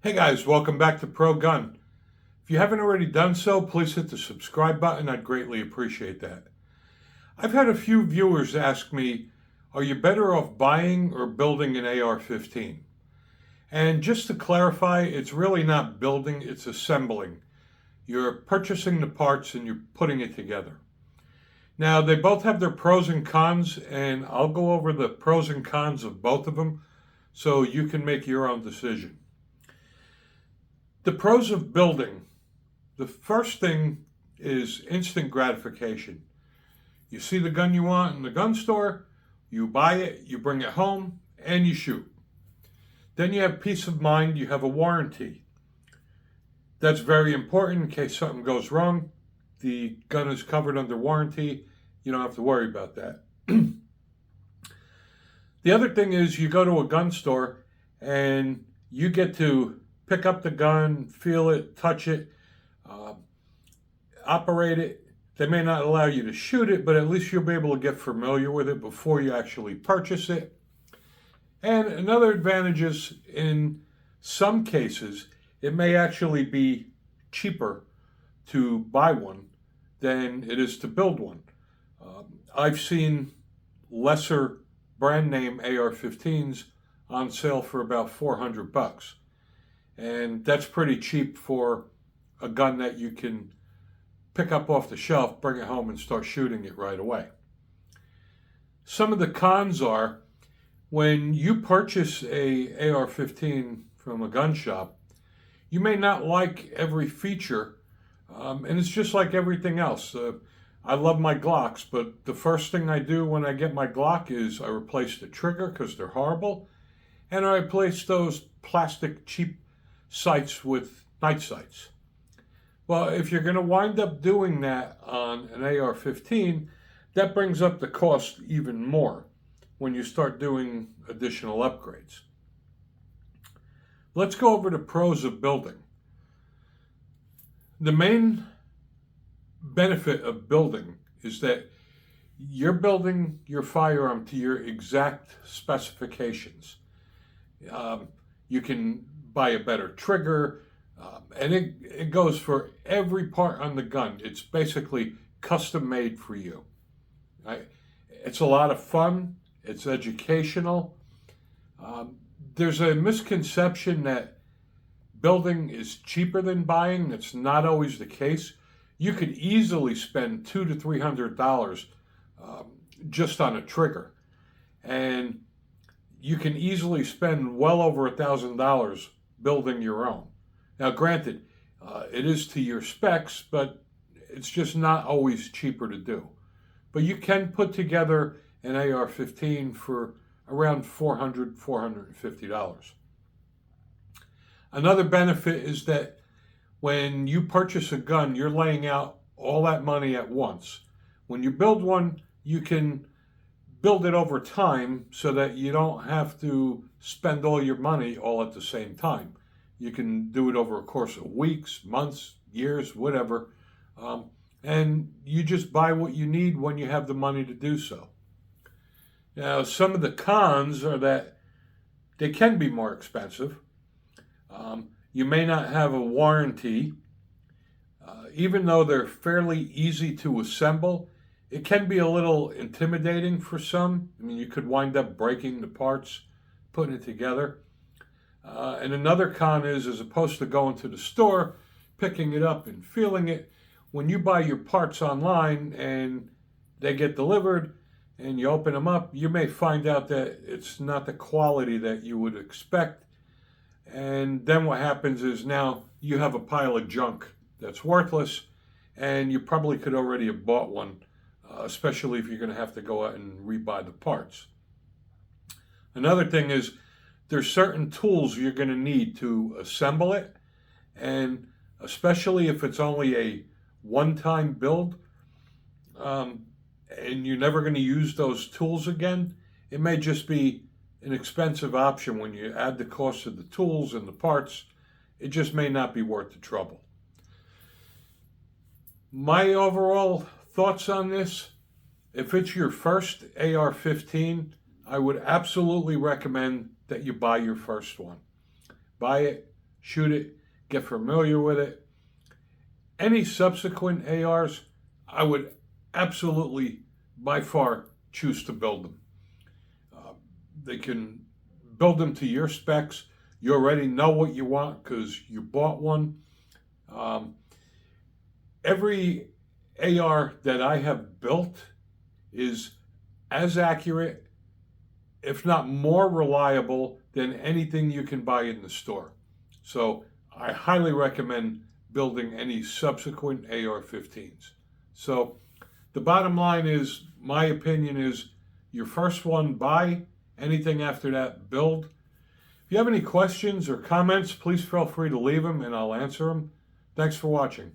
Hey guys, welcome back to Pro Gun. If you haven't already done so, please hit the subscribe button. I'd greatly appreciate that. I've had a few viewers ask me, are you better off buying or building an AR-15? And just to clarify, it's really not building, it's assembling. You're purchasing the parts and you're putting it together. Now, they both have their pros and cons, and I'll go over the pros and cons of both of them so you can make your own decision. The pros of building. The first thing is instant gratification. You see the gun you want in the gun store, you buy it, you bring it home, and you shoot. Then you have peace of mind, you have a warranty. That's very important in case something goes wrong. The gun is covered under warranty. You don't have to worry about that. The other thing is you go to a gun store and you get to pick up the gun, feel it, touch it, operate it. They may not allow you to shoot it, but at least you'll be able to get familiar with it before you actually purchase it. And another advantage is in some cases, it may actually be cheaper to buy one than it is to build one. I've seen lesser brand name AR-15s on sale for about $400. And that's pretty cheap for a gun that you can pick up off the shelf, bring it home, and start shooting it right away. Some of the cons are when you purchase a AR-15 from a gun shop, you may not like every feature, and it's just like everything else. I love my Glocks, but the first thing I do when I get my Glock is I replace the trigger because they're horrible, and I replace those plastic cheap sights with night sights. Well, if you're going to wind up doing that on an AR-15, that brings up the cost even more when you start doing additional upgrades. Let's go over the pros of building. The main benefit of building is that you're building your firearm to your exact specifications. You can buy a better trigger, and it goes for every part on the gun. It's basically custom made for you. Right? It's a lot of fun. It's educational. There's a misconception that building is cheaper than buying. That's not always the case. You could easily spend $200 to $300 just on a trigger, and you can easily spend well over $1,000 building your own. Now, granted, it is to your specs, but it's just not always cheaper to do. But you can put together an AR-15 for around $400, $450. Another benefit is that when you purchase a gun, you're laying out all that money at once. When you build one, you can build it over time so that you don't have to spend all your money all at the same time. You can do it over a course of weeks, months, years, whatever. And you just buy what you need when you have the money to do so. Now, some of the cons are that they can be more expensive. You may not have a warranty. Even though they're fairly easy to assemble, it can be a little intimidating for some. I mean, you could wind up breaking the parts, putting it together. And another con is, as opposed to going to the store, picking it up and feeling it, when you buy your parts online and they get delivered and you open them up, you may find out that it's not the quality that you would expect. And then what happens is now you have a pile of junk that's worthless, and you probably could already have bought one, especially if you're going to have to go out and rebuy the parts. Another thing is there's certain tools you're going to need to assemble it, and especially if it's only a one-time build, and you're never going to use those tools again, it may just be an expensive option. When you add the cost of the tools and the parts, it just may not be worth the trouble. My overall thoughts on this, if it's your first AR-15, I would absolutely recommend that you buy your first one. Buy it, shoot it, get familiar with it. Any subsequent ARs, I would absolutely, by far, choose to build them. They can build them to your specs. You already know what you want because you bought one. Um, every AR that I have built is as accurate, if not more reliable, than anything you can buy in the store. So I highly recommend building any subsequent AR-15s. So the bottom line is, my opinion is, your first one, buy. Anything after that, build. If you have any questions or comments, please feel free to leave them and I'll answer them. Thanks for watching.